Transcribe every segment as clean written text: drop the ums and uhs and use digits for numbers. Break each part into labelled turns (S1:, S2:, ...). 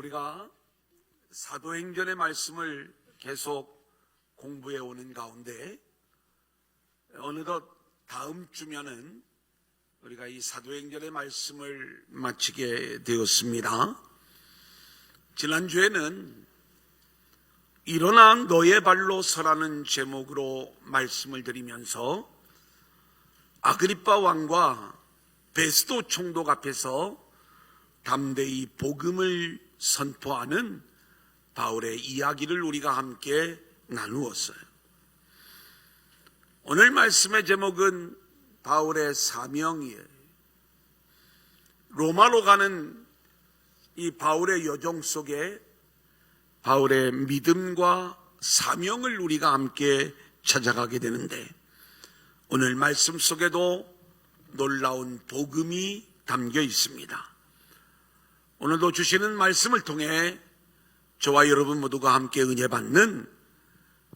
S1: 우리가 사도행전의 말씀을 계속 공부해 오는 가운데 어느덧 다음 주면은 우리가 이 사도행전의 말씀을 마치게 되었습니다. 지난주에는 일어나 너의 발로 서라는 제목으로 말씀을 드리면서 아그리빠 왕과 베스도 총독 앞에서 담대히 복음을 선포하는 바울의 이야기를 우리가 함께 나누었어요. 오늘 말씀의 제목은 바울의 사명이에요. 로마로 가는 이 바울의 여정 속에 바울의 믿음과 사명을 우리가 함께 찾아가게 되는데, 오늘 말씀 속에도 놀라운 복음이 담겨 있습니다. 오늘도 주시는 말씀을 통해 저와 여러분 모두가 함께 은혜 받는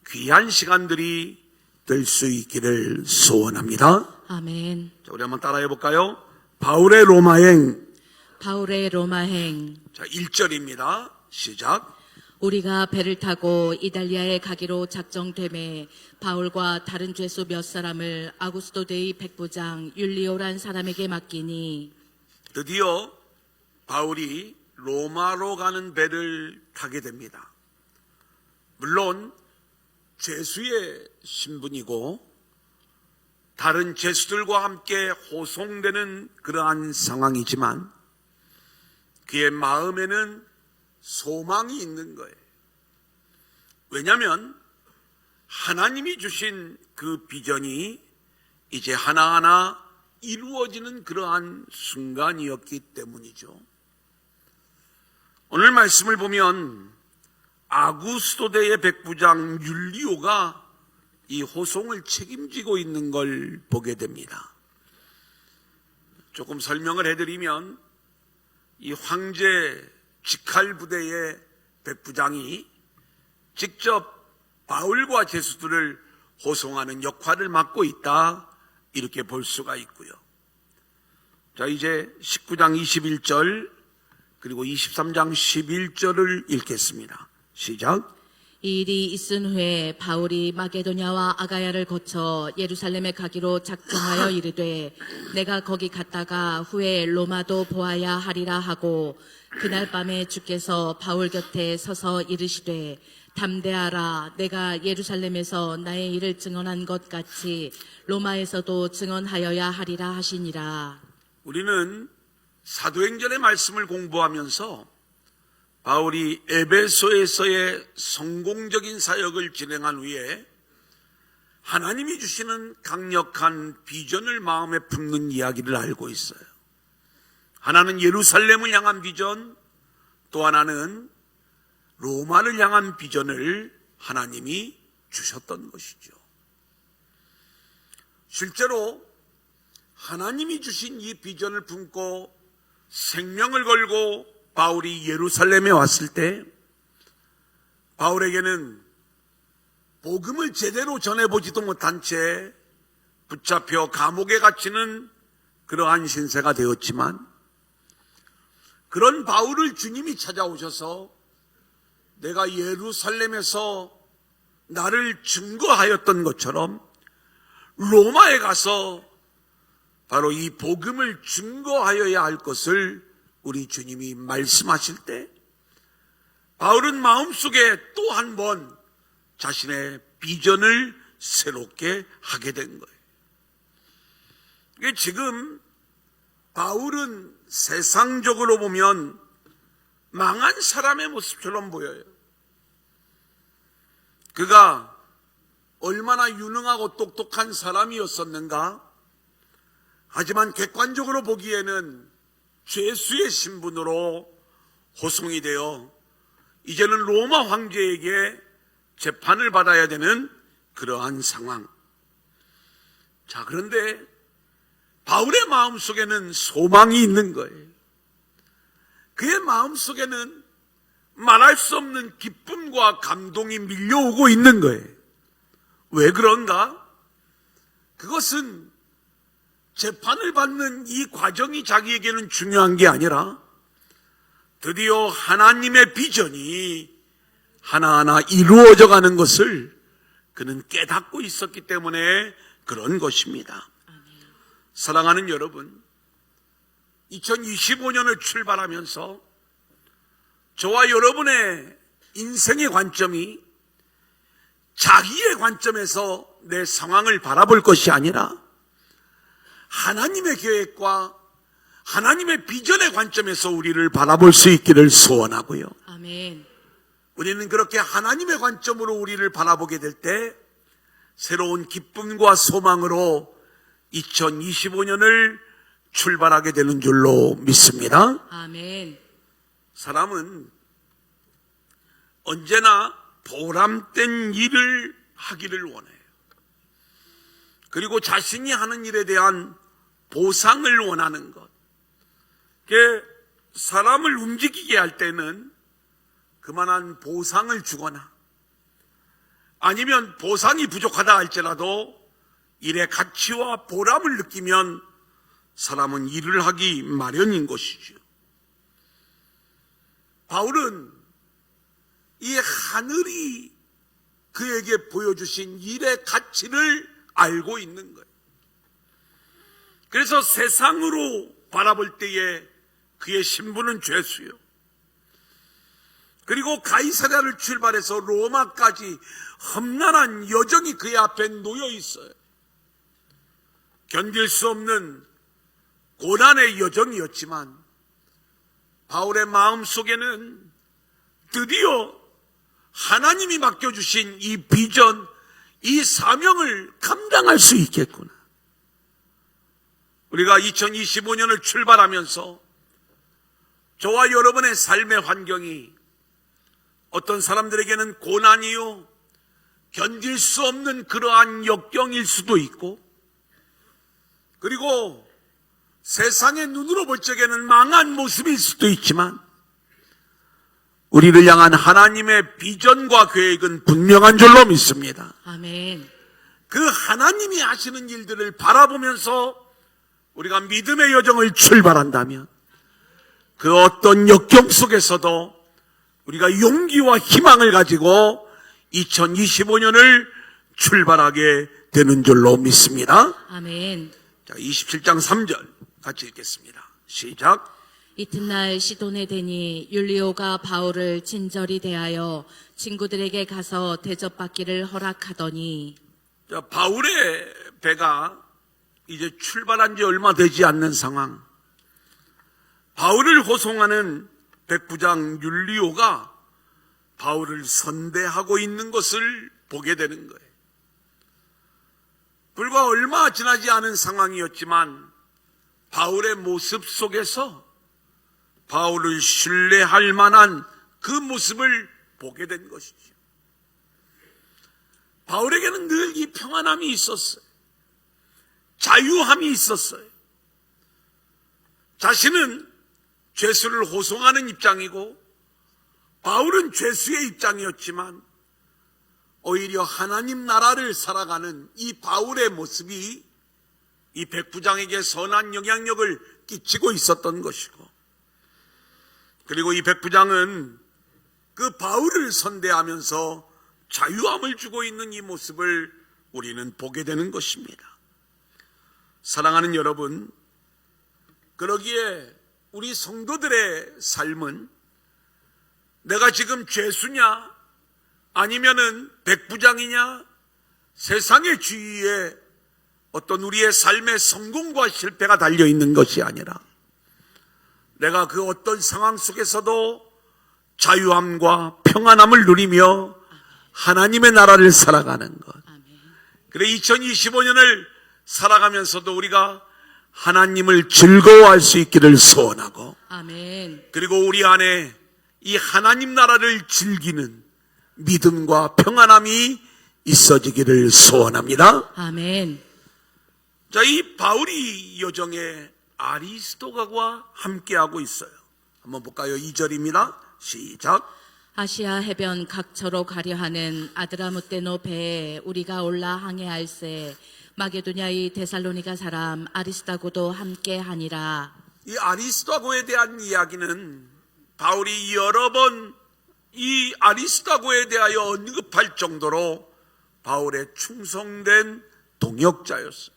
S1: 귀한 시간들이 될 수 있기를 소원합니다.
S2: 아멘.
S1: 자, 우리 한번 따라해 볼까요? 바울의 로마행.
S2: 바울의 로마행.
S1: 자, 1절입니다. 시작.
S2: 우리가 배를 타고 이달리아에 가기로 작정되매 바울과 다른 죄수 몇 사람을 아구스도 데이 백부장 율리오란 사람에게 맡기니.
S1: 드디어 바울이 로마로 가는 배를 타게 됩니다. 물론 죄수의 신분이고 다른 죄수들과 함께 호송되는 그러한 상황이지만 그의 마음에는 소망이 있는 거예요. 왜냐하면 하나님이 주신 그 비전이 이제 하나하나 이루어지는 그러한 순간이었기 때문이죠. 오늘 말씀을 보면 아구스도대의 백부장 율리오가 이 호송을 책임지고 있는 걸 보게 됩니다. 조금 설명을 해드리면 이 황제 직할 부대의 백부장이 직접 바울과 죄수들을 호송하는 역할을 맡고 있다, 이렇게 볼 수가 있고요. 자, 이제 19장 21절 그리고 23장 11절을 읽겠습니다. 시작.
S2: 이 일이 있은 후에 바울이 마게도냐와 아가야를 거쳐 예루살렘에 가기로 작정하여 이르되 내가 거기 갔다가 후에 로마도 보아야 하리라 하고, 그날 밤에 주께서 바울 곁에 서서 이르시되 담대하라, 내가 예루살렘에서 나의 일을 증언한 것 같이 로마에서도 증언하여야 하리라 하시니라.
S1: 우리는 사도행전의 말씀을 공부하면서 바울이 에베소에서의 성공적인 사역을 진행한 후에 하나님이 주시는 강력한 비전을 마음에 품는 이야기를 알고 있어요. 하나는 예루살렘을 향한 비전, 또 하나는 로마를 향한 비전을 하나님이 주셨던 것이죠. 실제로 하나님이 주신 이 비전을 품고 생명을 걸고 바울이 예루살렘에 왔을 때 바울에게는 복음을 제대로 전해보지도 못한 채 붙잡혀 감옥에 갇히는 그러한 신세가 되었지만, 그런 바울을 주님이 찾아오셔서 내가 예루살렘에서 나를 증거하였던 것처럼 로마에 가서 바로 이 복음을 증거하여야 할 것을 우리 주님이 말씀하실 때 바울은 마음속에 또 한 번 자신의 비전을 새롭게 하게 된 거예요. 이게 지금 바울은 세상적으로 보면 망한 사람의 모습처럼 보여요. 그가 얼마나 유능하고 똑똑한 사람이었었는가? 하지만 객관적으로 보기에는 죄수의 신분으로 호송이 되어 이제는 로마 황제에게 재판을 받아야 되는 그러한 상황. 자, 그런데 바울의 마음속에는 소망이 있는 거예요. 그의 마음속에는 말할 수 없는 기쁨과 감동이 밀려오고 있는 거예요. 왜 그런가? 그것은 재판을 받는 이 과정이 자기에게는 중요한 게 아니라 드디어 하나님의 비전이 하나하나 이루어져 가는 것을 그는 깨닫고 있었기 때문에 그런 것입니다. 사랑하는 여러분, 2025년을 출발하면서 저와 여러분의 인생의 관점이 자기의 관점에서 내 상황을 바라볼 것이 아니라 하나님의 계획과 하나님의 비전의 관점에서 우리를 바라볼 수 있기를 소원하고요.
S2: 아멘.
S1: 우리는 그렇게 하나님의 관점으로 우리를 바라보게 될 때 새로운 기쁨과 소망으로 2025년을 출발하게 되는 줄로 믿습니다.
S2: 아멘.
S1: 사람은 언제나 보람된 일을 하기를 원해요. 그리고 자신이 하는 일에 대한 보상을 원하는 것. 사람을 움직이게 할 때는 그만한 보상을 주거나 아니면 보상이 부족하다 할지라도 일의 가치와 보람을 느끼면 사람은 일을 하기 마련인 것이죠. 바울은 이 하늘이 그에게 보여주신 일의 가치를 알고 있는 거예요. 그래서 세상으로 바라볼 때에 그의 신분은 죄수요. 그리고 가이사랴를 출발해서 로마까지 험난한 여정이 그의 앞에 놓여 있어요. 견딜 수 없는 고난의 여정이었지만 바울의 마음속에는 드디어 하나님이 맡겨주신 이 비전, 이 사명을 감당할 수 있겠구나. 우리가 2025년을 출발하면서 저와 여러분의 삶의 환경이 어떤 사람들에게는 고난이요, 견딜 수 없는 그러한 역경일 수도 있고, 그리고 세상의 눈으로 볼 적에는 망한 모습일 수도 있지만 우리를 향한 하나님의 비전과 계획은 분명한 줄로 믿습니다.
S2: 아멘.
S1: 그 하나님이 하시는 일들을 바라보면서 우리가 믿음의 여정을 출발한다면 그 어떤 역경 속에서도 우리가 용기와 희망을 가지고 2025년을 출발하게 되는 줄로 믿습니다.
S2: 아멘.
S1: 자, 27장 3절 같이 읽겠습니다. 시작.
S2: 이튿날 시돈에 대니 율리오가 바울을 친절히 대하여 친구들에게 가서 대접받기를 허락하더니,
S1: 자, 바울의 배가 이제 출발한 지 얼마 되지 않는 상황. 바울을 호송하는 백부장 율리오가 바울을 선대하고 있는 것을 보게 되는 거예요. 불과 얼마 지나지 않은 상황이었지만 바울의 모습 속에서 바울을 신뢰할 만한 그 모습을 보게 된 것이죠. 바울에게는 늘 이 평안함이 있었어요. 자유함이 있었어요. 자신은 죄수를 호송하는 입장이고 바울은 죄수의 입장이었지만 오히려 하나님 나라를 살아가는 이 바울의 모습이 이 백부장에게 선한 영향력을 끼치고 있었던 것이고, 그리고 이 백부장은 그 바울을 선대하면서 자유함을 주고 있는 이 모습을 우리는 보게 되는 것입니다. 사랑하는 여러분, 그러기에 우리 성도들의 삶은 내가 지금 죄수냐 아니면은 백부장이냐, 세상의 주위에 어떤 우리의 삶의 성공과 실패가 달려있는 것이 아니라 내가 그 어떤 상황 속에서도 자유함과 평안함을 누리며 하나님의 나라를 살아가는 것. 그래 2025년을 살아가면서도 우리가 하나님을 즐거워할 수 있기를 소원하고,
S2: 아멘.
S1: 그리고 우리 안에 이 하나님 나라를 즐기는 믿음과 평안함이 있어지기를 소원합니다.
S2: 아멘.
S1: 자, 이 바울이 여정에 아리스도가와 함께하고 있어요. 한번 볼까요? 2절입니다. 시작.
S2: 아시아 해변 각처로 가려 하는 아드라무떼노 배에 우리가 올라 항해할세 마게도냐의 데살로니가 사람 아리스다고도 함께 하니라.
S1: 이 아리스도고에 대한 이야기는 바울이 여러 번 이 아리스다고에 대하여 언급할 정도로 바울의 충성된 동역자였어요.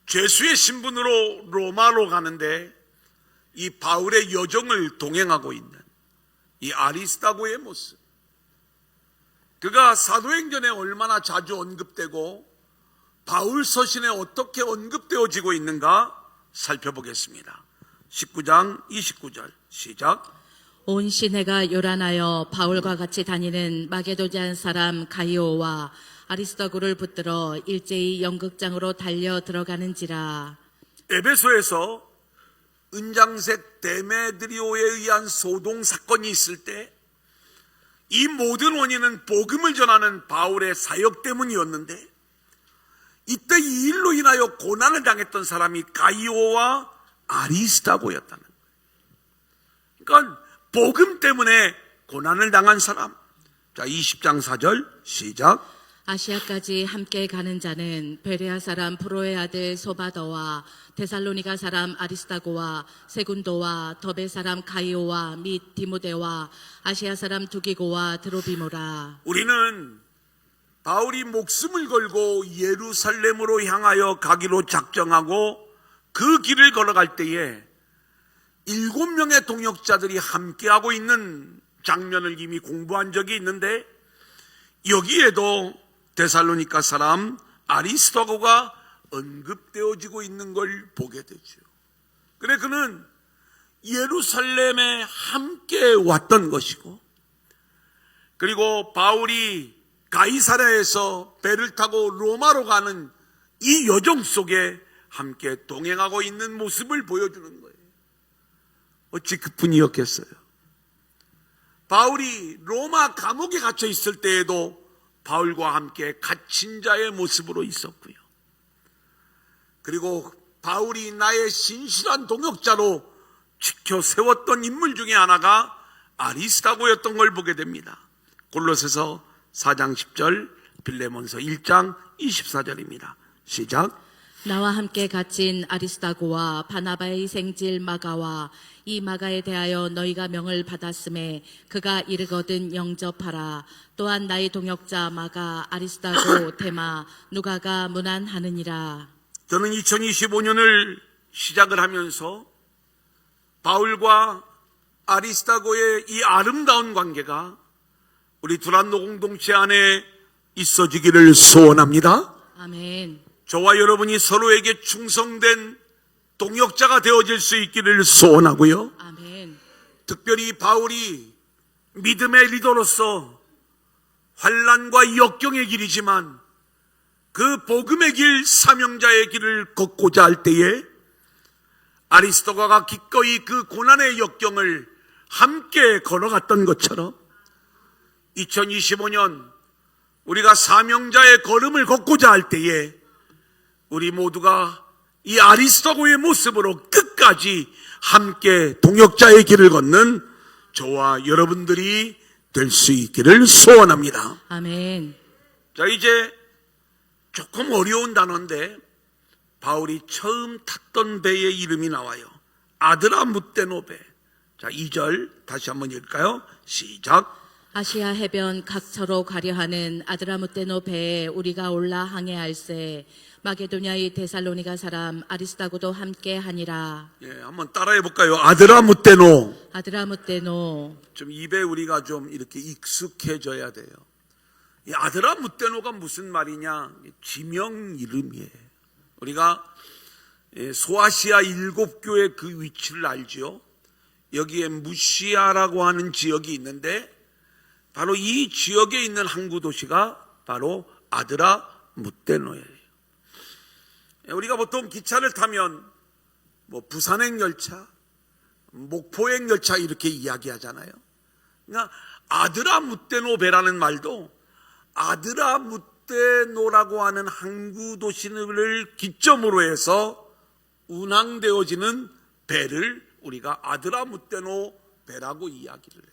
S1: 죄수의 신분으로 로마로 가는데 이 바울의 여정을 동행하고 있는 이 아리스다고의 모습, 그가 사도행전에 얼마나 자주 언급되고 바울 서신에 어떻게 언급되어지고 있는가 살펴보겠습니다. 19장 29절 시작.
S2: 온 시내가 요란하여 바울과 같이 다니는 마게도냐 사람 가이오와 아리스도고를 붙들어 일제히 연극장으로 달려 들어가는지라.
S1: 에베소에서 은장색 데메드리오에 의한 소동 사건이 있을 때 이 모든 원인은 복음을 전하는 바울의 사역 때문이었는데, 이때 이 일로 인하여 고난을 당했던 사람이 가이오와 아리스다고였다는 거예요. 그러니까 복음 때문에 고난을 당한 사람. 자, 20장 4절 시작.
S2: 아시아까지 함께 가는 자는 베레아 사람 프로의 아들 소바더와 데살로니가 사람 아리스다고와 세군도와 더베 사람 가이오와 및 디모데와 아시아 사람 두기고와 드로비모라.
S1: 우리는 바울이 목숨을 걸고 예루살렘으로 향하여 가기로 작정하고 그 길을 걸어갈 때에 7명의 동역자들이 함께하고 있는 장면을 이미 공부한 적이 있는데, 여기에도 데살로니가 사람 아리스도고가 언급되어지고 있는 걸 보게 되죠. 그래, 그는 예루살렘에 함께 왔던 것이고, 그리고 바울이 가이사랴에서 배를 타고 로마로 가는 이 여정 속에 함께 동행하고 있는 모습을 보여주는 거예요. 어찌 그뿐이었겠어요. 바울이 로마 감옥에 갇혀 있을 때에도 바울과 함께 갇힌 자의 모습으로 있었고요. 그리고 바울이 나의 신실한 동역자로 지켜 세웠던 인물 중에 하나가 아리스다고였던 걸 보게 됩니다. 골로새서 4장 10절, 빌레몬서 1장 24절입니다. 시작.
S2: 나와 함께 갇힌 아리스다고와 바나바의 생질 마가와 이 마가에 대하여 너희가 명을 받았음에 그가 이르거든 영접하라. 또한 나의 동역자 마가 아리스다고 데마 누가가 문안하느니라.
S1: 저는 2025년을 시작을 하면서 바울과 아리스다고의 이 아름다운 관계가 우리 두란노 공동체 안에 있어지기를 소원합니다.
S2: 아멘.
S1: 저와 여러분이 서로에게 충성된 동역자가 되어질 수 있기를 소원하고요.
S2: 아멘.
S1: 특별히 바울이 믿음의 리더로서 환난과 역경의 길이지만 그 복음의 길, 사명자의 길을 걷고자 할 때에 아리스도가가 기꺼이 그 고난의 역경을 함께 걸어갔던 것처럼 2025년 우리가 사명자의 걸음을 걷고자 할 때에 우리 모두가 이 아리스도고의 모습으로 끝까지 함께 동역자의 길을 걷는 저와 여러분들이 될 수 있기를 소원합니다.
S2: 아멘.
S1: 자, 이제 조금 어려운 단어인데 바울이 처음 탔던 배의 이름이 나와요. 아드라무떼노 배. 자, 2절 다시 한번 읽을까요? 시작.
S2: 아시아 해변 각처로 가려하는 아드라무떼노 배에 우리가 올라 항해할세 마게도냐의 데살로니가 사람 아리스다고도 함께 하니라.
S1: 예, 한번 따라해 볼까요? 아드라무떼노.
S2: 아드라무떼노.
S1: 좀 입에 우리가 좀 이렇게 익숙해져야 돼요. 이 아드라무떼노가 무슨 말이냐? 지명 이름이에요. 우리가 소아시아 7교의 그 위치를 알지요. 여기에 무시아라고 하는 지역이 있는데 바로 이 지역에 있는 항구 도시가 바로 아드라무떼노예요. 우리가 보통 기차를 타면 뭐 부산행 열차, 목포행 열차 이렇게 이야기하잖아요. 그러니까 아드라무떼노 배라는 말도 아드라무떼노라고 하는 항구 도시를 기점으로 해서 운항되어지는 배를 우리가 아드라무떼노 배라고 이야기를 해요.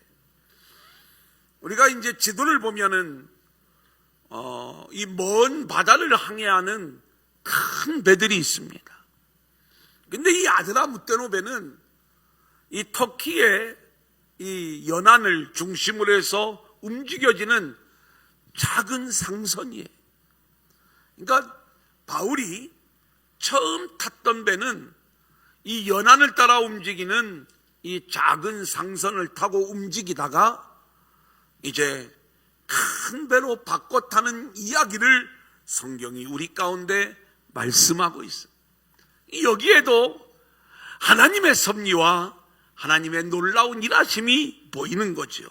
S1: 우리가 이제 지도를 보면은 이 먼 바다를 항해하는 큰 배들이 있습니다. 근데 이 아드라무떼노 배는 이 터키의 이 연안을 중심으로 해서 움직여지는 작은 상선이에요. 그러니까 바울이 처음 탔던 배는 이 연안을 따라 움직이는 이 작은 상선을 타고 움직이다가 이제 큰 배로 바꿔 타는 이야기를 성경이 우리 가운데 말씀하고 있어요. 여기에도 하나님의 섭리와 하나님의 놀라운 일하심이 보이는 거죠.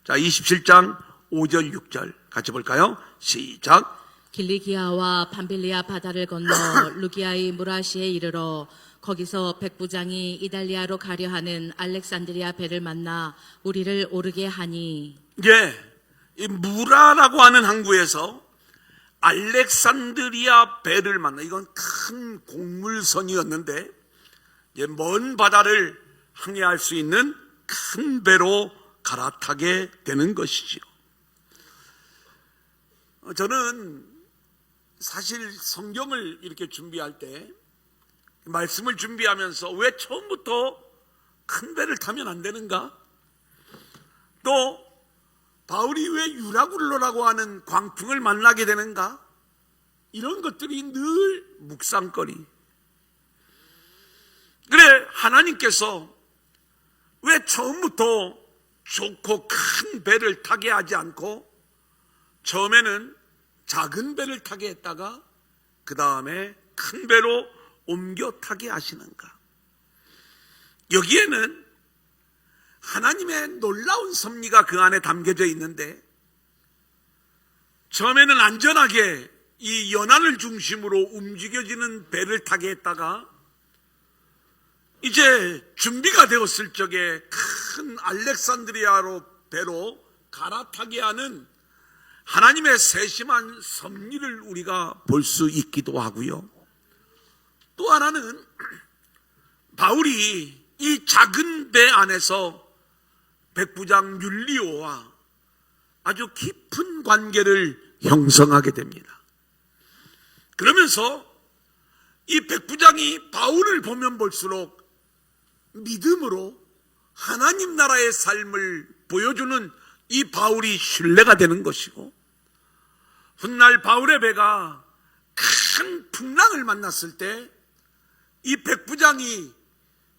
S1: 자, 27장 5절 6절 같이 볼까요? 시작.
S2: 길리기아와 밤빌리아 바다를 건너 루기아의 무라시에 이르러 거기서 백부장이 이달리아로 가려 하는 알렉산드리아 배를 만나 우리를 오르게 하니.
S1: 예, 이 무라라고 하는 항구에서 알렉산드리아 배를 만나, 이건 큰 공물선이었는데 이제 먼 바다를 항해할 수 있는 큰 배로 갈아타게 되는 것이지요. 저는 사실 성경을 이렇게 준비할 때, 말씀을 준비하면서 왜 처음부터 큰 배를 타면 안 되는가? 또 바울이 왜 유라굴로라고 하는 광풍을 만나게 되는가? 이런 것들이 늘 묵상거리. 그래, 하나님께서 왜 처음부터 좋고 큰 배를 타게 하지 않고 처음에는 작은 배를 타게 했다가 그 다음에 큰 배로 옮겨 타게 하시는가? 여기에는 하나님의 놀라운 섭리가 그 안에 담겨져 있는데, 처음에는 안전하게 이 연안을 중심으로 움직여지는 배를 타게 했다가 이제 준비가 되었을 적에 큰 알렉산드리아로 배로 갈아타게 하는 하나님의 세심한 섭리를 우리가 볼 수 있기도 하고요. 또 하나는 바울이 이 작은 배 안에서 백부장 율리오와 아주 깊은 관계를 형성하게 됩니다. 그러면서 이 백부장이 바울을 보면 볼수록 믿음으로 하나님 나라의 삶을 보여주는 이 바울이 신뢰가 되는 것이고, 훗날 바울의 배가 큰 풍랑을 만났을 때 이 백부장이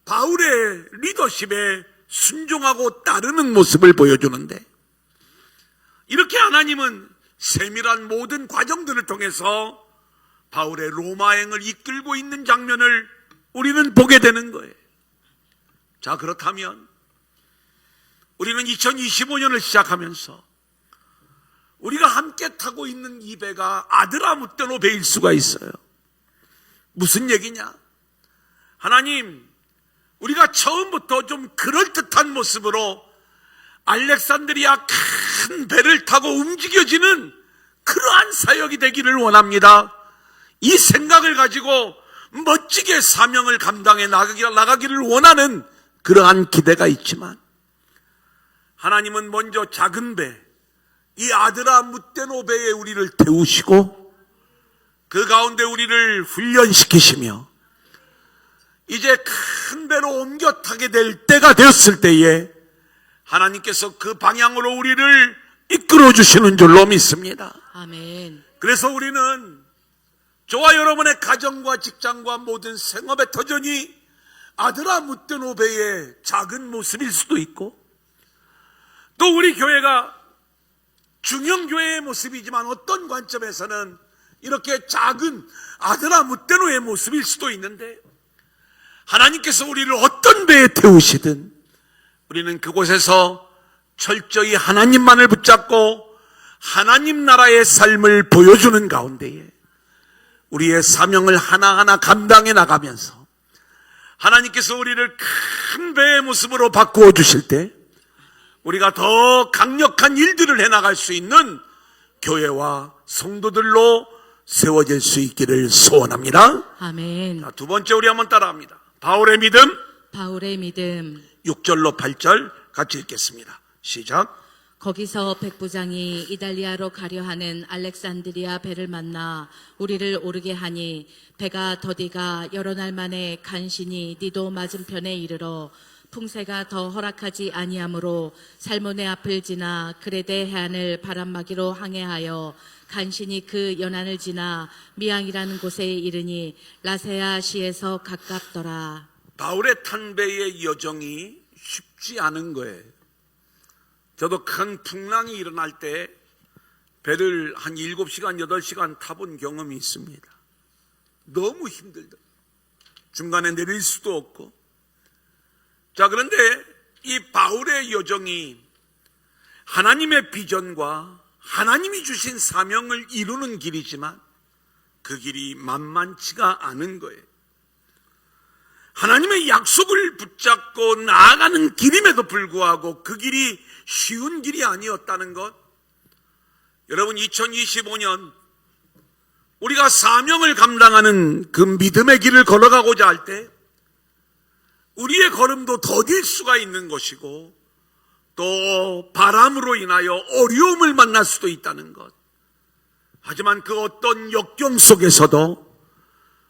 S1: 바울의 리더십에 순종하고 따르는 모습을 보여주는데, 이렇게 하나님은 세밀한 모든 과정들을 통해서 바울의 로마행을 이끌고 있는 장면을 우리는 보게 되는 거예요. 자, 그렇다면 우리는 2025년을 시작하면서 우리가 함께 타고 있는 이 배가 아드라무떼노 배일 수가 있어요. 무슨 얘기냐? 하나님, 우리가 처음부터 좀 그럴듯한 모습으로 알렉산드리아 큰 배를 타고 움직여지는 그러한 사역이 되기를 원합니다. 이 생각을 가지고 멋지게 사명을 감당해 나가기를 원하는 그러한 기대가 있지만, 하나님은 먼저 작은 배, 이 아드라무떼노 배에 우리를 태우시고 그 가운데 우리를 훈련시키시며 이제 큰 배로 옮겨 타게 될 때가 되었을 때에 하나님께서 그 방향으로 우리를 이끌어 주시는 줄로 믿습니다.
S2: 아멘.
S1: 그래서 우리는 저와 여러분의 가정과 직장과 모든 생업의 터전이 아드라무떼노 배의 작은 모습일 수도 있고, 또 우리 교회가 중형교회의 모습이지만 어떤 관점에서는 이렇게 작은 아드라무떼노의 모습일 수도 있는데, 하나님께서 우리를 어떤 배에 태우시든 우리는 그곳에서 철저히 하나님만을 붙잡고 하나님 나라의 삶을 보여주는 가운데에 우리의 사명을 하나하나 감당해 나가면서 하나님께서 우리를 큰 배의 모습으로 바꾸어 주실 때 우리가 더 강력한 일들을 해나갈 수 있는 교회와 성도들로 세워질 수 있기를 소원합니다.
S2: 아멘.
S1: 자, 두 번째 우리 한번 따라합니다. 바울의 믿음,
S2: 바울의 믿음.
S1: 6절로 8절 같이 읽겠습니다. 시작.
S2: 거기서 백부장이 이달리아로 가려 하는 알렉산드리아 배를 만나 우리를 오르게 하니 배가 더디가 여러 날 만에 간신히 니도 맞은편에 이르러 풍세가 더 허락하지 아니하므로 살모네 앞을 지나 그레데 해안을 바람막이로 항해하여 간신히 그 연안을 지나 미앙이라는 곳에 이르니 라세아 시에서 가깝더라.
S1: 바울의 탄배의 여정이 쉽지 않은 거예요. 저도 큰 풍랑이 일어날 때 배를 한 7시간, 8시간 타본 경험이 있습니다. 너무 힘들다. 중간에 내릴 수도 없고. 자, 그런데 이 바울의 여정이 하나님의 비전과 하나님이 주신 사명을 이루는 길이지만 그 길이 만만치가 않은 거예요. 하나님의 약속을 붙잡고 나아가는 길임에도 불구하고 그 길이 쉬운 길이 아니었다는 것. 여러분, 2025년 우리가 사명을 감당하는 그 믿음의 길을 걸어가고자 할 때 우리의 걸음도 더딜 수가 있는 것이고 또 바람으로 인하여 어려움을 만날 수도 있다는 것. 하지만 그 어떤 역경 속에서도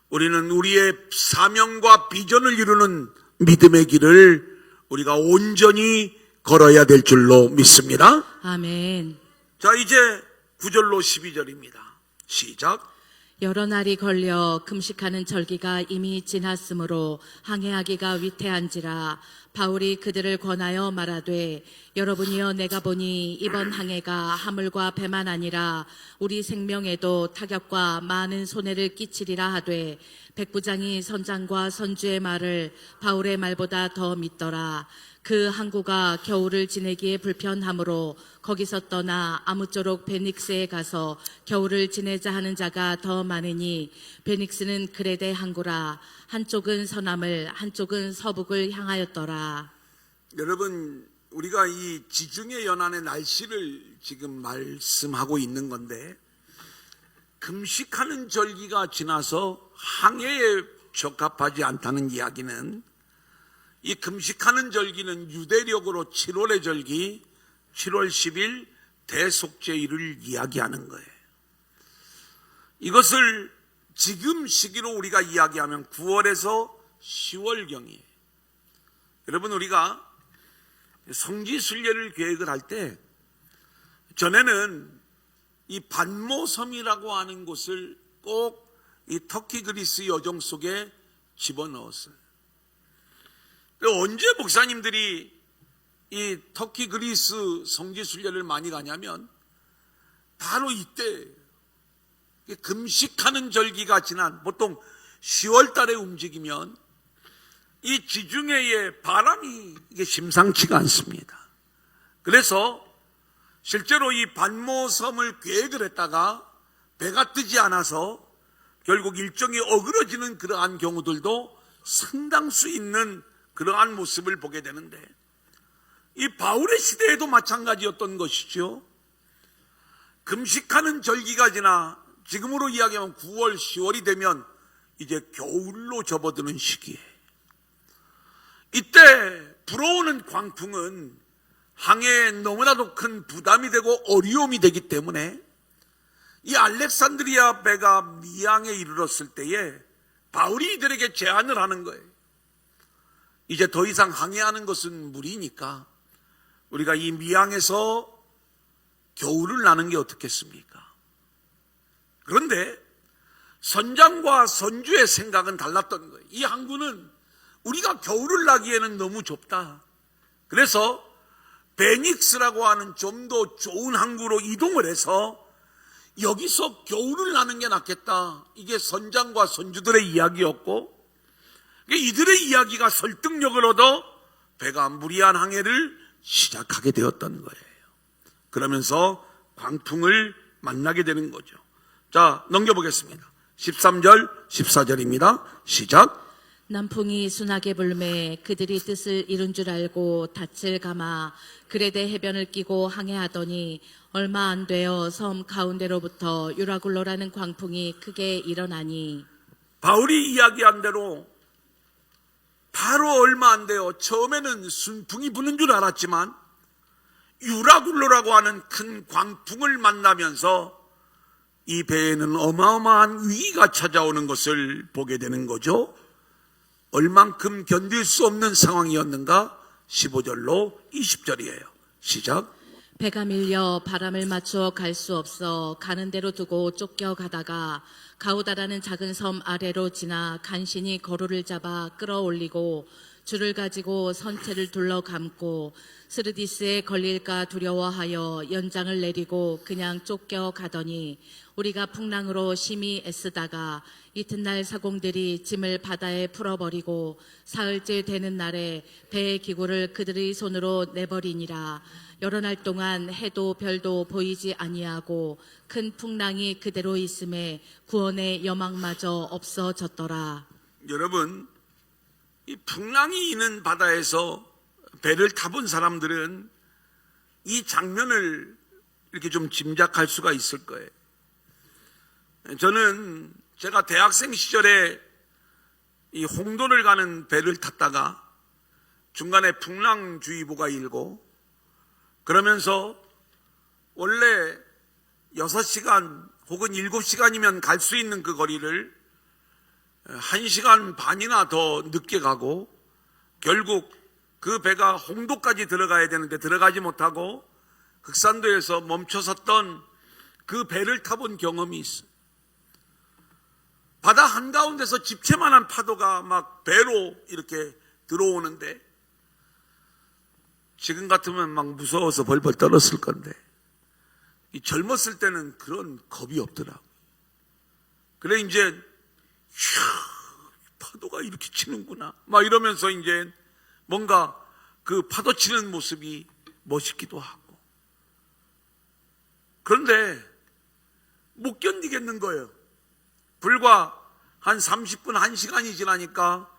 S1: 우리는 우리의 사명과 비전을 이루는 믿음의 길을 우리가 온전히 걸어야 될 줄로 믿습니다.
S2: 아멘.
S1: 자, 이제 9절로 12절입니다. 시작.
S2: 여러 날이 걸려 금식하는 절기가 이미 지났으므로 항해하기가 위태한지라 바울이 그들을 권하여 말하되 여러분이여 내가 보니 이번 항해가 하물과 배만 아니라 우리 생명에도 타격과 많은 손해를 끼치리라 하되 백부장이 선장과 선주의 말을 바울의 말보다 더 믿더라. 그 항구가 겨울을 지내기에 불편하므로 거기서 떠나 아무쪼록 베닉스에 가서 겨울을 지내자 하는 자가 더 많으니 베닉스는 그레데 항구라. 한쪽은 서남을 한쪽은 서북을 향하였더라.
S1: 여러분, 우리가 이 지중해 연안의 날씨를 지금 말씀하고 있는 건데 금식하는 절기가 지나서 항해에 적합하지 않다는 이야기는 이 금식하는 절기는 유대력으로 7월의 절기, 7월 10일 대속죄일을 이야기하는 거예요. 이것을 지금 시기로 우리가 이야기하면 9월에서 10월경이에요. 여러분, 우리가 성지순례를 계획을 할 때 전에는 이 반모섬이라고 하는 곳을 꼭 이 터키 그리스 여정 속에 집어넣었어요. 언제 목사님들이 이 터키 그리스 성지순례를 많이 가냐면 바로 이때 금식하는 절기가 지난 보통 10월 달에 움직이면 이 지중해의 바람이 이게 심상치가 않습니다. 그래서 실제로 이 반모섬을 계획을 했다가 배가 뜨지 않아서 결국 일정이 어그러지는 그러한 경우들도 상당수 있는 그러한 모습을 보게 되는데 이 바울의 시대에도 마찬가지였던 것이죠. 금식하는 절기가 지나 지금으로 이야기하면 9월, 10월이 되면 이제 겨울로 접어드는 시기에 이때 불어오는 광풍은 항해에 너무나도 큰 부담이 되고 어려움이 되기 때문에 이 알렉산드리아 배가 미항에 이르렀을 때에 바울이 이들에게 제안을 하는 거예요. 이제 더 이상 항해하는 것은 무리니까 우리가 이 미항에서 겨울을 나는 게 어떻겠습니까? 그런데 선장과 선주의 생각은 달랐던 거예요. 이 항구는 우리가 겨울을 나기에는 너무 좁다. 그래서 베닉스라고 하는 좀 더 좋은 항구로 이동을 해서 여기서 겨울을 나는 게 낫겠다. 이게 선장과 선주들의 이야기였고 이들의 이야기가 설득력을 얻어 배가 무리한 항해를 시작하게 되었던 거예요. 그러면서 광풍을 만나게 되는 거죠. 자, 넘겨보겠습니다. 13절, 14절입니다. 시작.
S2: 남풍이 순하게 불매 그들이 뜻을 이룬 줄 알고 닻을 감아 그레데 해변을 끼고 항해하더니 얼마 안 되어 섬 가운데로부터 유라굴로라는 광풍이 크게 일어나니
S1: 바울이 이야기한 대로 바로 얼마 안 돼요. 처음에는 순풍이 부는 줄 알았지만 유라굴로라고 하는 큰 광풍을 만나면서 이 배에는 어마어마한 위기가 찾아오는 것을 보게 되는 거죠. 얼만큼 견딜 수 없는 상황이었는가? 15절로 20절이에요. 시작.
S2: 배가 밀려 바람을 맞춰 갈 수 없어 가는 대로 두고 쫓겨가다가 가우다라는 작은 섬 아래로 지나 간신히 거루를 잡아 끌어올리고 줄을 가지고 선체를 둘러 감고 스르디스에 걸릴까 두려워하여 연장을 내리고 그냥 쫓겨가더니 우리가 풍랑으로 심히 애쓰다가 이튿날 사공들이 짐을 바다에 풀어버리고 사흘째 되는 날에 배의 기구를 그들의 손으로 내버리니라. 여러 날 동안 해도 별도 보이지 아니하고 큰 풍랑이 그대로 있음에 구원의 여망마저 없어졌더라.
S1: 여러분, 이 풍랑이 있는 바다에서 배를 타본 사람들은 이 장면을 이렇게 좀 짐작할 수가 있을 거예요. 저는 제가 대학생 시절에 이 홍도를 가는 배를 탔다가 중간에 풍랑주의보가 일고 그러면서 원래 6시간 혹은 7시간이면 갈 수 있는 그 거리를 1시간 반이나 더 늦게 가고 결국 그 배가 홍도까지 들어가야 되는데 들어가지 못하고 흑산도에서 멈춰섰던 그 배를 타본 경험이 있어요. 바다 한가운데서 집채만한 파도가 막 배로 이렇게 들어오는데 지금 같으면 막 무서워서 벌벌 떨었을 건데 이 젊었을 때는 그런 겁이 없더라고요. 그래 이제 휴, 파도가 이렇게 치는구나 막 이러면서 이제 뭔가 그 파도 치는 모습이 멋있기도 하고 그런데 못 견디겠는 거예요. 불과 한 30분, 1시간이 지나니까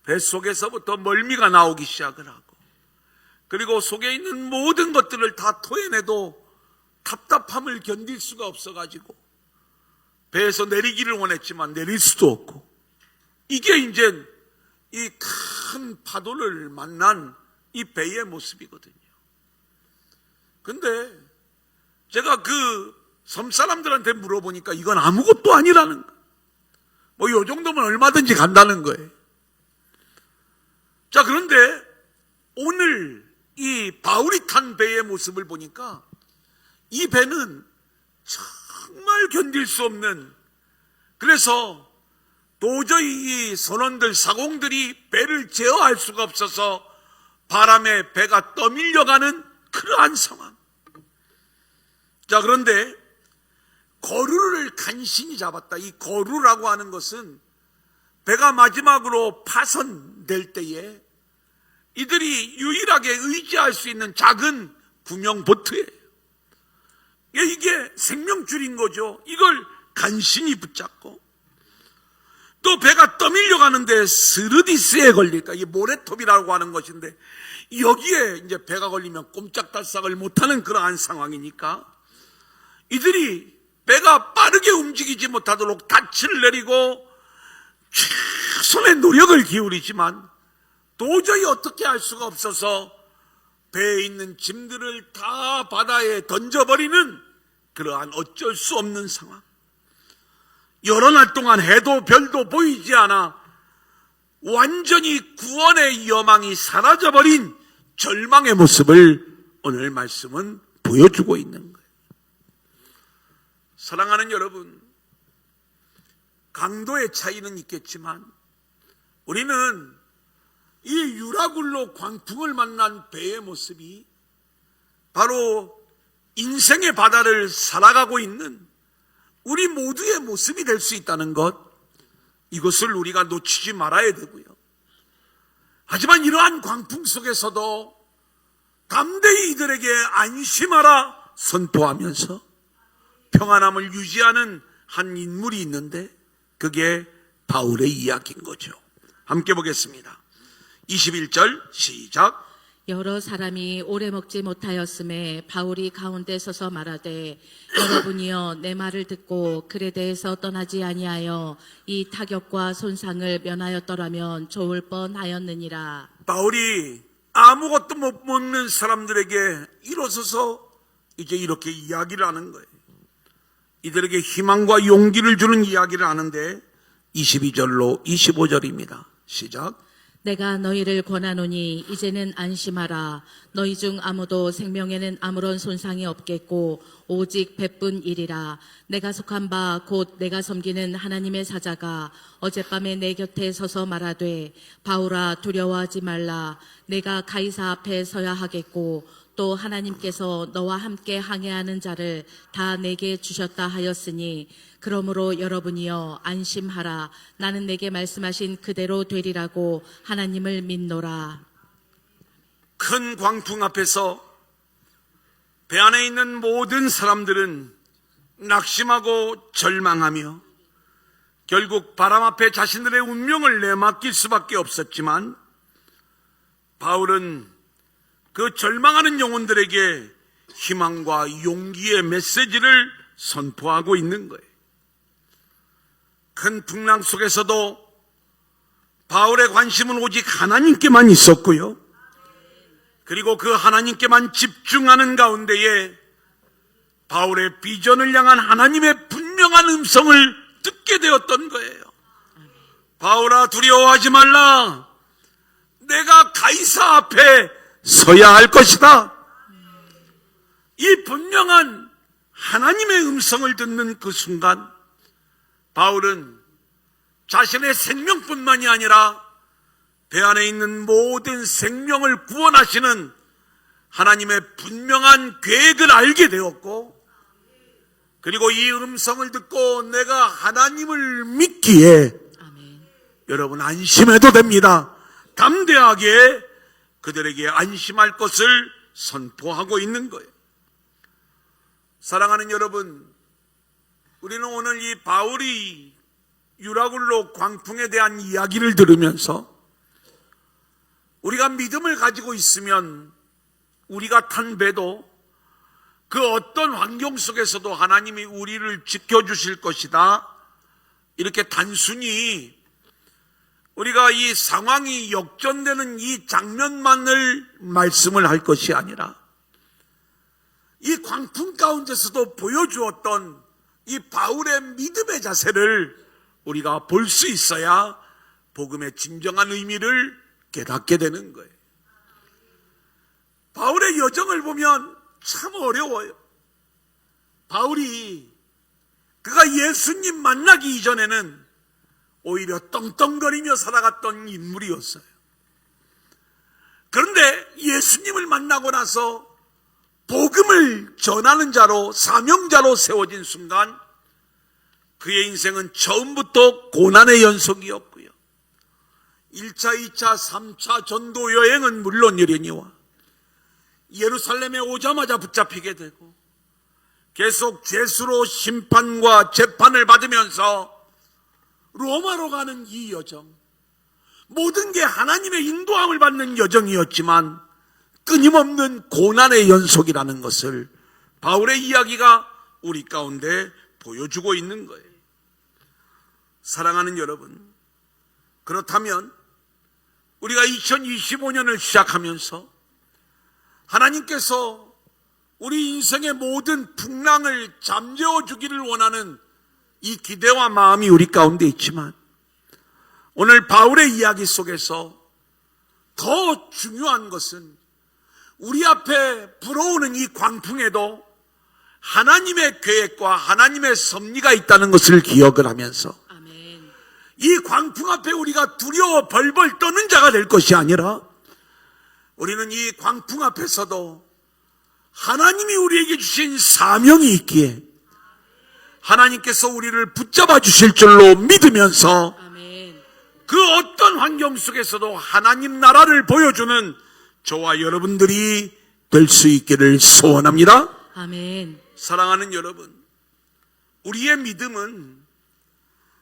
S1: 뱃속에서부터 멀미가 나오기 시작을 하고 그리고 속에 있는 모든 것들을 다 토해내도 답답함을 견딜 수가 없어가지고 배에서 내리기를 원했지만 내릴 수도 없고 이게 이제 이 큰 파도를 만난 이 배의 모습이거든요. 근데 제가 그 섬 사람들한테 물어보니까 이건 아무것도 아니라는 거예요. 뭐 요 정도면 얼마든지 간다는 거예요. 자, 그런데 오늘 이 바울이 탄 배의 모습을 보니까 이 배는 정말 견딜 수 없는, 그래서 도저히 이 선원들 사공들이 배를 제어할 수가 없어서 바람에 배가 떠밀려가는 그러한 상황. 자, 그런데 거루를 간신히 잡았다. 이 거루라고 하는 것은 배가 마지막으로 파선될 때에 이들이 유일하게 의지할 수 있는 작은 구명 보트예요. 이게 생명줄인 거죠. 이걸 간신히 붙잡고 또 배가 떠밀려 가는데 스르디스에 걸릴까? 이게 모래톱이라고 하는 것인데 여기에 이제 배가 걸리면 꼼짝달싹을 못하는 그러한 상황이니까 이들이 배가 빠르게 움직이지 못하도록 닻을 내리고 최선의 노력을 기울이지만 도저히 어떻게 할 수가 없어서 배에 있는 짐들을 다 바다에 던져버리는 그러한 어쩔 수 없는 상황. 여러 날 동안 해도 별도 보이지 않아 완전히 구원의 여망이 사라져버린 절망의 모습을 오늘 말씀은 보여주고 있는 거예요. 사랑하는 여러분, 강도의 차이는 있겠지만 우리는 이 유라굴로 광풍을 만난 배의 모습이 바로 인생의 바다를 살아가고 있는 우리 모두의 모습이 될 수 있다는 것, 이것을 우리가 놓치지 말아야 되고요. 하지만 이러한 광풍 속에서도 담대히 이들에게 안심하라 선포하면서 평안함을 유지하는 한 인물이 있는데 그게 바울의 이야기인 거죠. 함께 보겠습니다. 21절 시작.
S2: 여러 사람이 오래 먹지 못하였음에 바울이 가운데 서서 말하되 여러분이여 내 말을 듣고 글에 대해서 떠나지 아니하여 이 타격과 손상을 면하였더라면 좋을 뻔하였느니라.
S1: 바울이 아무것도 못 먹는 사람들에게 일어서서 이제 이렇게 이야기를 하는 거예요. 이들에게 희망과 용기를 주는 이야기를 하는데 22절로 25절입니다. 시작.
S2: 내가 너희를 권하노니 이제는 안심하라. 너희 중 아무도 생명에는 아무런 손상이 없겠고 오직 백분이리라. 내가 속한 바 곧 내가 섬기는 하나님의 사자가 어젯밤에 내 곁에 서서 말하되 바울아 두려워하지 말라. 내가 가이사 앞에 서야 하겠고 또 하나님께서 너와 함께 항해하는 자를 다 내게 주셨다 하였으니 그러므로 여러분이여 안심하라. 나는 내게 말씀하신 그대로 되리라고 하나님을 믿노라.
S1: 큰 광풍 앞에서 배 안에 있는 모든 사람들은 낙심하고 절망하며 결국 바람 앞에 자신들의 운명을 내맡길 수밖에 없었지만 바울은 그 절망하는 영혼들에게 희망과 용기의 메시지를 선포하고 있는 거예요. 큰 풍랑 속에서도 바울의 관심은 오직 하나님께만 있었고요. 그리고 그 하나님께만 집중하는 가운데에 바울의 비전을 향한 하나님의 분명한 음성을 듣게 되었던 거예요. 바울아 두려워하지 말라. 내가 가이사 앞에 서야 할 것이다. 이 분명한 하나님의 음성을 듣는 그 순간 바울은 자신의 생명뿐만이 아니라 배 안에 있는 모든 생명을 구원하시는 하나님의 분명한 계획을 알게 되었고 그리고 이 음성을 듣고 내가 하나님을 믿기에
S2: 아멘.
S1: 여러분 안심해도 됩니다. 담대하게 그들에게 안심할 것을 선포하고 있는 거예요. 사랑하는 여러분, 우리는 오늘 이 바울이 유라굴로 광풍에 대한 이야기를 들으면서 우리가 믿음을 가지고 있으면 우리가 탄 배도 그 어떤 환경 속에서도 하나님이 우리를 지켜주실 것이다. 이렇게 단순히 우리가 이 상황이 역전되는 이 장면만을 말씀을 할 것이 아니라 이 광풍 가운데서도 보여주었던 이 바울의 믿음의 자세를 우리가 볼 수 있어야 복음의 진정한 의미를 깨닫게 되는 거예요. 바울의 여정을 보면 참 어려워요. 바울이 그가 예수님 만나기 이전에는 오히려 떵떵거리며 살아갔던 인물이었어요. 그런데 예수님을 만나고 나서 복음을 전하는 자로 사명자로 세워진 순간 그의 인생은 처음부터 고난의 연속이었고요. 1차, 2차, 3차 전도 여행은 물론이려니와 예루살렘에 오자마자 붙잡히게 되고 계속 죄수로 심판과 재판을 받으면서 로마로 가는 이 여정, 모든 게 하나님의 인도함을 받는 여정이었지만 끊임없는 고난의 연속이라는 것을 바울의 이야기가 우리 가운데 보여주고 있는 거예요. 사랑하는 여러분, 그렇다면 우리가 2025년을 시작하면서 하나님께서 우리 인생의 모든 풍랑을 잠재워 주기를 원하는 이 기대와 마음이 우리 가운데 있지만 오늘 바울의 이야기 속에서 더 중요한 것은 우리 앞에 불어오는 이 광풍에도 하나님의 계획과 하나님의 섭리가 있다는 것을 기억을 하면서
S2: 아멘.
S1: 이 광풍 앞에 우리가 두려워 벌벌 떠는 자가 될 것이 아니라 우리는 이 광풍 앞에서도 하나님이 우리에게 주신 사명이 있기에 하나님께서 우리를 붙잡아 주실 줄로 믿으면서
S2: 아멘.
S1: 그 어떤 환경 속에서도 하나님 나라를 보여주는 저와 여러분들이 될 수 있기를 소원합니다.
S2: 아멘.
S1: 사랑하는 여러분, 우리의 믿음은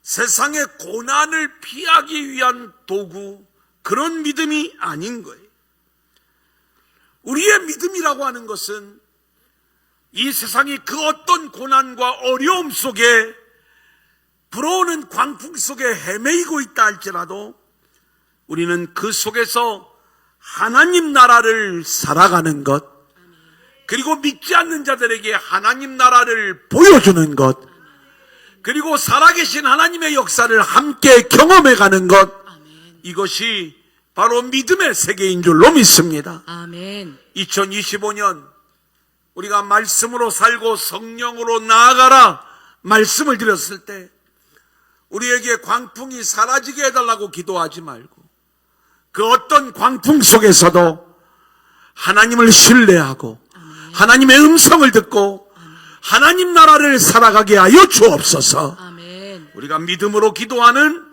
S1: 세상의 고난을 피하기 위한 도구, 그런 믿음이 아닌 거예요. 우리의 믿음이라고 하는 것은 이 세상이 그 어떤 고난과 어려움 속에 불어오는 광풍 속에 헤매이고 있다 할지라도 우리는 그 속에서 하나님 나라를 살아가는 것, 그리고 믿지 않는 자들에게 하나님 나라를 보여주는 것, 그리고 살아계신 하나님의 역사를 함께 경험해가는 것, 이것이 바로 믿음의 세계인 줄로 믿습니다.
S2: 아멘.
S1: 2025년 우리가 말씀으로 살고 성령으로 나아가라 말씀을 드렸을 때 우리에게 광풍이 사라지게 해달라고 기도하지 말고 그 어떤 광풍 속에서도 하나님을 신뢰하고 하나님의 음성을 듣고 하나님 나라를 살아가게 하여 주옵소서.
S2: 아멘.
S1: 우리가 믿음으로 기도하는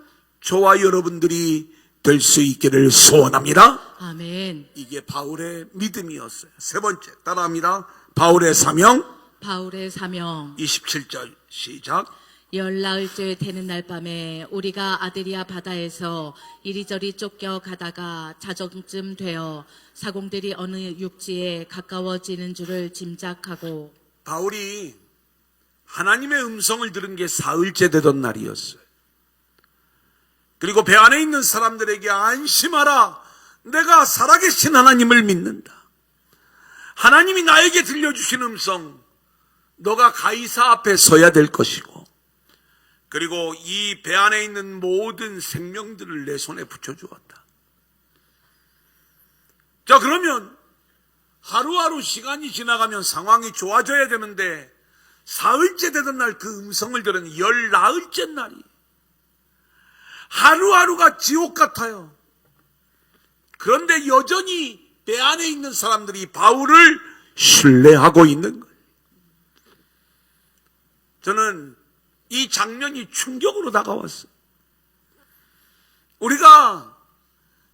S1: 저와 여러분들이 될 수 있기를 소원합니다.
S2: 아멘.
S1: 이게 바울의 믿음이었어요. 세 번째 따라합니다. 바울의 사명
S2: 바울의 사명.
S1: 27절 시작.
S2: 열나흘째 되는 날 밤에 우리가 아드리아 바다에서 이리저리 쫓겨가다가 자정쯤 되어 사공들이 어느 육지에 가까워지는 줄을 짐작하고.
S1: 바울이 하나님의 음성을 들은 게 사흘째 되던 날이었어요. 그리고 배 안에 있는 사람들에게 안심하라. 내가 살아계신 하나님을 믿는다. 하나님이 나에게 들려주신 음성, 너가 가이사 앞에 서야 될 것이고, 그리고 이 배 안에 있는 모든 생명들을 내 손에 붙여주었다. 자, 그러면 하루하루 시간이 지나가면 상황이 좋아져야 되는데 사흘째 되던 날 그 음성을 들은 열나흘째 날이 하루하루가 지옥 같아요. 그런데 여전히 배 안에 있는 사람들이 바울을 신뢰하고 있는 거예요. 저는 이 장면이 충격으로 다가왔어요. 우리가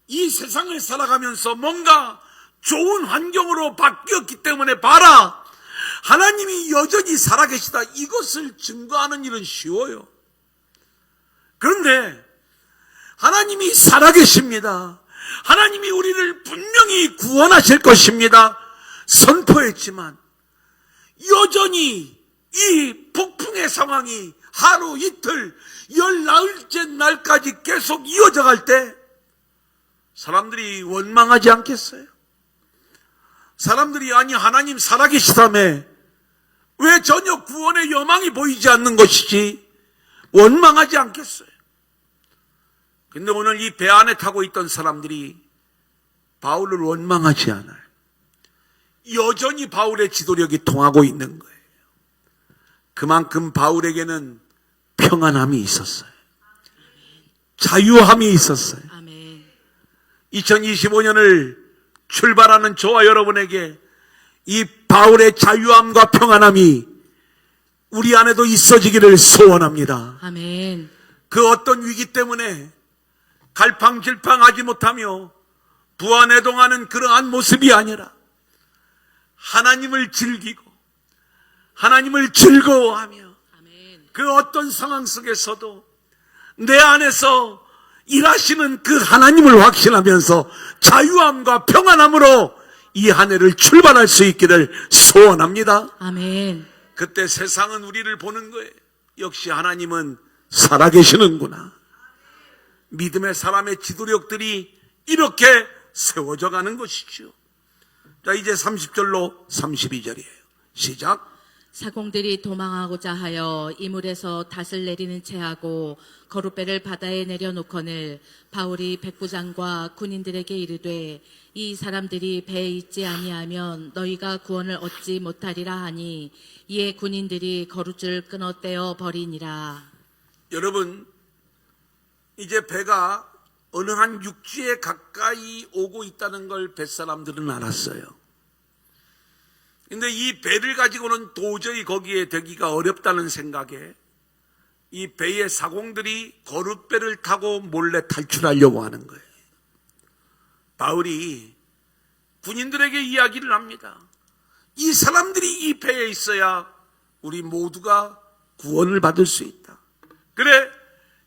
S1: 이 세상을 살아가면서 뭔가 좋은 환경으로 바뀌었기 때문에 봐라, 하나님이 여전히 살아계시다, 이것을 증거하는 일은 쉬워요. 그런데 하나님이 살아계십니다. 하나님이 우리를 분명히 구원하실 것입니다. 선포했지만 여전히 이 폭풍의 상황이 하루 이틀 열나흘째 날까지 계속 이어져 갈 때 사람들이 원망하지 않겠어요? 사람들이 아니 하나님 살아계시다며 왜 전혀 구원의 여망이 보이지 않는 것이지 원망하지 않겠어요? 근데 오늘 이 배 안에 타고 있던 사람들이 바울을 원망하지 않아요. 여전히 바울의 지도력이 통하고 있는 거예요. 그만큼 바울에게는 평안함이 있었어요. 자유함이 있었어요.
S2: 아멘.
S1: 2025년을 출발하는 저와 여러분에게 이 바울의 자유함과 평안함이 우리 안에도 있어지기를 소원합니다.
S2: 아멘.
S1: 그 어떤 위기 때문에 갈팡질팡하지 못하며 부안해동하는 그러한 모습이 아니라 하나님을 즐기고 하나님을 즐거워하며
S2: 아멘.
S1: 그 어떤 상황 속에서도 내 안에서 일하시는 그 하나님을 확신하면서 자유함과 평안함으로 이 한 해를 출발할 수 있기를 소원합니다.
S2: 아멘.
S1: 그때 세상은 우리를 보는 거예요. 역시 하나님은 살아계시는구나. 믿음의 사람의 지도력들이 이렇게 세워져 가는 것이죠. 자, 이제 30절로 32절이에요. 시작.
S2: 사공들이 도망하고자 하여 이물에서 닷을 내리는 채하고 거룻배를 바다에 내려놓거늘 바울이 백부장과 군인들에게 이르되 이 사람들이 배에 있지 아니하면 너희가 구원을 얻지 못하리라 하니 이에 군인들이 거룻줄을 끊어 떼어 버리니라.
S1: 여러분, 이제 배가 어느 한 육지에 가까이 오고 있다는 걸 뱃사람들은 알았어요. 근데 이 배를 가지고는 도저히 거기에 되기가 어렵다는 생각에 이 배의 사공들이 거룻배를 타고 몰래 탈출하려고 하는 거예요. 바울이 군인들에게 이야기를 합니다. 이 사람들이 이 배에 있어야 우리 모두가 구원을 받을 수 있다. 그래,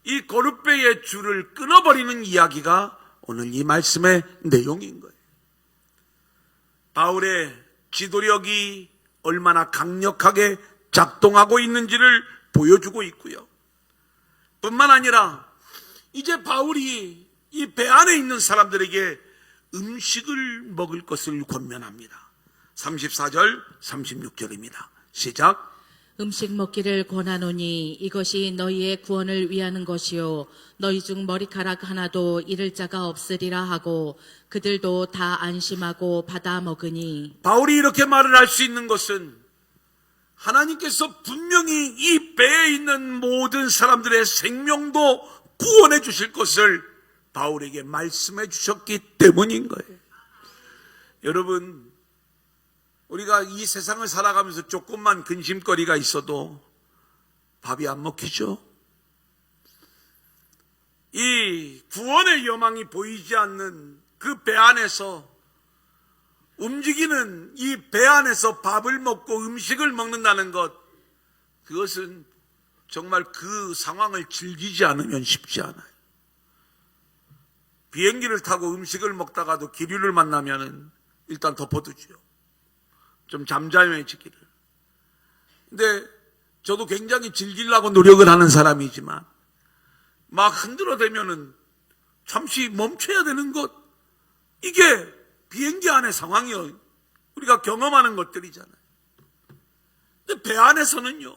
S1: 이 거룻배의 줄을 끊어버리는 이야기가 오늘 이 말씀의 내용인 거예요. 바울의 지도력이 얼마나 강력하게 작동하고 있는지를 보여주고 있고요. 뿐만 아니라 이제 바울이 이 배 안에 있는 사람들에게 음식을 먹을 것을 권면합니다. 34절, 36절입니다. 시작.
S2: 음식 먹기를 권하노니 이것이 너희의 구원을 위하는 것이요 너희 중 머리카락 하나도 잃을 자가 없으리라 하고 그들도 다 안심하고 받아 먹으니.
S1: 바울이 이렇게 말을 할 수 있는 것은 하나님께서 분명히 이 배에 있는 모든 사람들의 생명도 구원해 주실 것을 바울에게 말씀해 주셨기 때문인 거예요. 여러분, 우리가 이 세상을 살아가면서 조금만 근심거리가 있어도 밥이 안 먹히죠. 이 구원의 여망이 보이지 않는 그 배 안에서 움직이는 이 배 안에서 밥을 먹고 음식을 먹는다는 것, 그것은 정말 그 상황을 즐기지 않으면 쉽지 않아요. 비행기를 타고 음식을 먹다가도 기류를 만나면은 일단 덮어두죠. 좀 잠잠해지기를. 근데 저도 굉장히 즐기려고 노력을 하는 사람이지만 막 흔들어대면은 잠시 멈춰야 되는 것, 이게 비행기 안의 상황이요. 우리가 경험하는 것들이잖아요. 근데 배 안에서는요,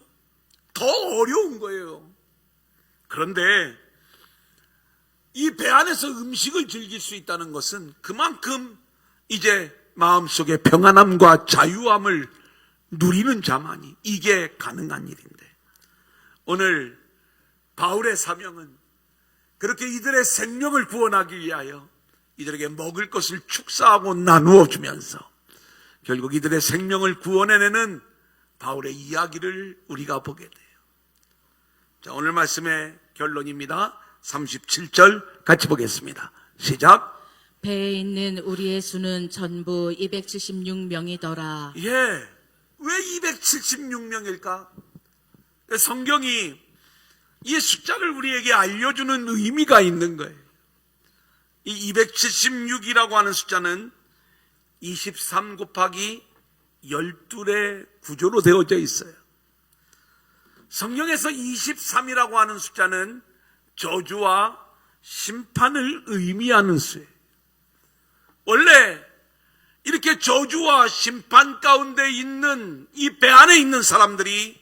S1: 더 어려운 거예요. 그런데 이 배 안에서 음식을 즐길 수 있다는 것은 그만큼 이제 마음속에 평안함과 자유함을 누리는 자만이 이게 가능한 일인데, 오늘 바울의 사명은 그렇게 이들의 생명을 구원하기 위하여 이들에게 먹을 것을 축사하고 나누어 주면서 결국 이들의 생명을 구원해내는 바울의 이야기를 우리가 보게 돼요. 자, 오늘 말씀의 결론입니다. 37절 같이 보겠습니다. 시작.
S2: 배에 있는 우리의 수는 전부 276명이더라.
S1: 예, 왜 276명일까? 성경이 이 숫자를 우리에게 알려주는 의미가 있는 거예요. 이 276이라고 하는 숫자는 23 곱하기 12의 구조로 되어져 있어요. 성경에서 23이라고 하는 숫자는 저주와 심판을 의미하는 수예요. 원래 이렇게 저주와 심판 가운데 있는 이 배 안에 있는 사람들이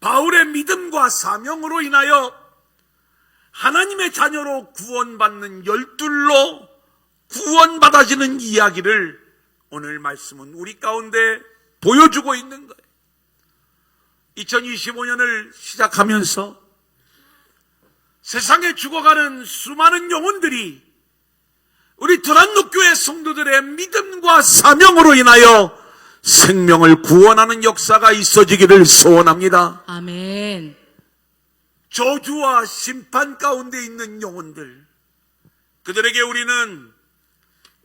S1: 바울의 믿음과 사명으로 인하여 하나님의 자녀로 구원받는 열둘로 구원받아지는 이야기를 오늘 말씀은 우리 가운데 보여주고 있는 거예요. 2025년을 시작하면서 세상에 죽어가는 수많은 영혼들이 우리 두란노교회 성도들의 믿음과 사명으로 인하여 생명을 구원하는 역사가 있어지기를 소원합니다.
S2: 아멘.
S1: 저주와 심판 가운데 있는 영혼들, 그들에게 우리는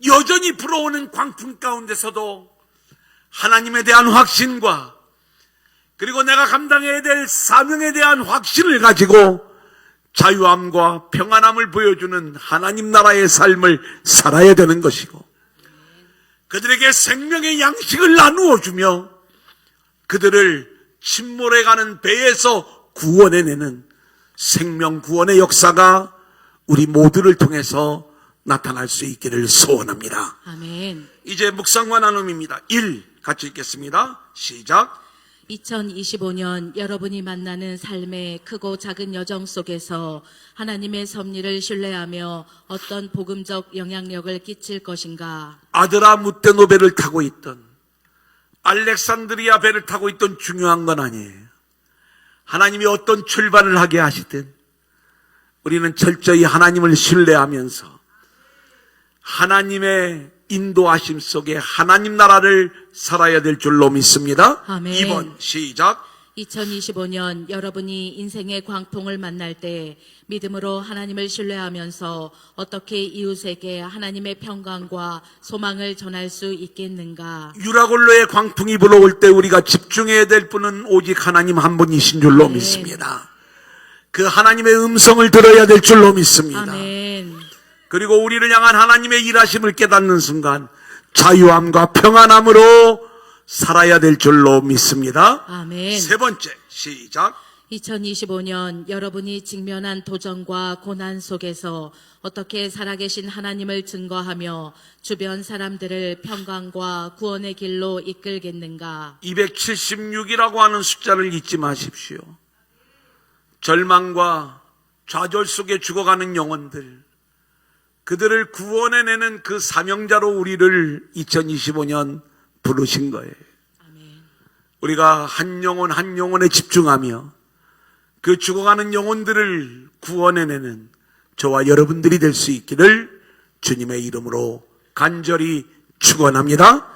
S1: 여전히 불어오는 광풍 가운데서도 하나님에 대한 확신과 그리고 내가 감당해야 될 사명에 대한 확신을 가지고 자유함과 평안함을 보여주는 하나님 나라의 삶을 살아야 되는 것이고, 그들에게 생명의 양식을 나누어 주며 그들을 침몰해가는 배에서 구원해내는 생명 구원의 역사가 우리 모두를 통해서 나타날 수 있기를 소원합니다.
S2: 아멘.
S1: 이제 묵상과 나눔입니다. 1 같이 읽겠습니다. 시작.
S2: 2025년 여러분이 만나는 삶의 크고 작은 여정 속에서 하나님의 섭리를 신뢰하며 어떤 복음적 영향력을 끼칠 것인가?
S1: 아드라무테노 배를 타고 있던, 알렉산드리아 배를 타고 있던 중요한 건 아니에요. 하나님이 어떤 출발을 하게 하시든 우리는 철저히 하나님을 신뢰하면서 하나님의 인도하심 속에 하나님 나라를 살아야 될 줄로 믿습니다.
S2: 아멘.
S1: 2번 시작.
S2: 2025년 여러분이 인생의 광풍을 만날 때 믿음으로 하나님을 신뢰하면서 어떻게 이웃에게 하나님의 평강과 소망을 전할 수 있겠는가?
S1: 유라굴로의 광풍이 불어올 때 우리가 집중해야 될 분은 오직 하나님 한 분이신 줄로 믿습니다. 그 하나님의 음성을 들어야 될 줄로 믿습니다.
S2: 아멘.
S1: 그리고 우리를 향한 하나님의 일하심을 깨닫는 순간 자유함과 평안함으로 살아야 될 줄로 믿습니다.
S2: 아멘.
S1: 세 번째 시작.
S2: 2025년 여러분이 직면한 도전과 고난 속에서 어떻게 살아계신 하나님을 증거하며 주변 사람들을 평강과 구원의 길로 이끌겠는가?
S1: 276이라고 하는 숫자를 잊지 마십시오. 절망과 좌절 속에 죽어가는 영혼들, 그들을 구원해내는 그 사명자로 우리를 2025년 부르신 거예요.
S2: 아멘.
S1: 우리가 한 영혼 한 영혼에 집중하며 그 죽어가는 영혼들을 구원해내는 저와 여러분들이 될 수 있기를 주님의 이름으로 간절히 축원합니다.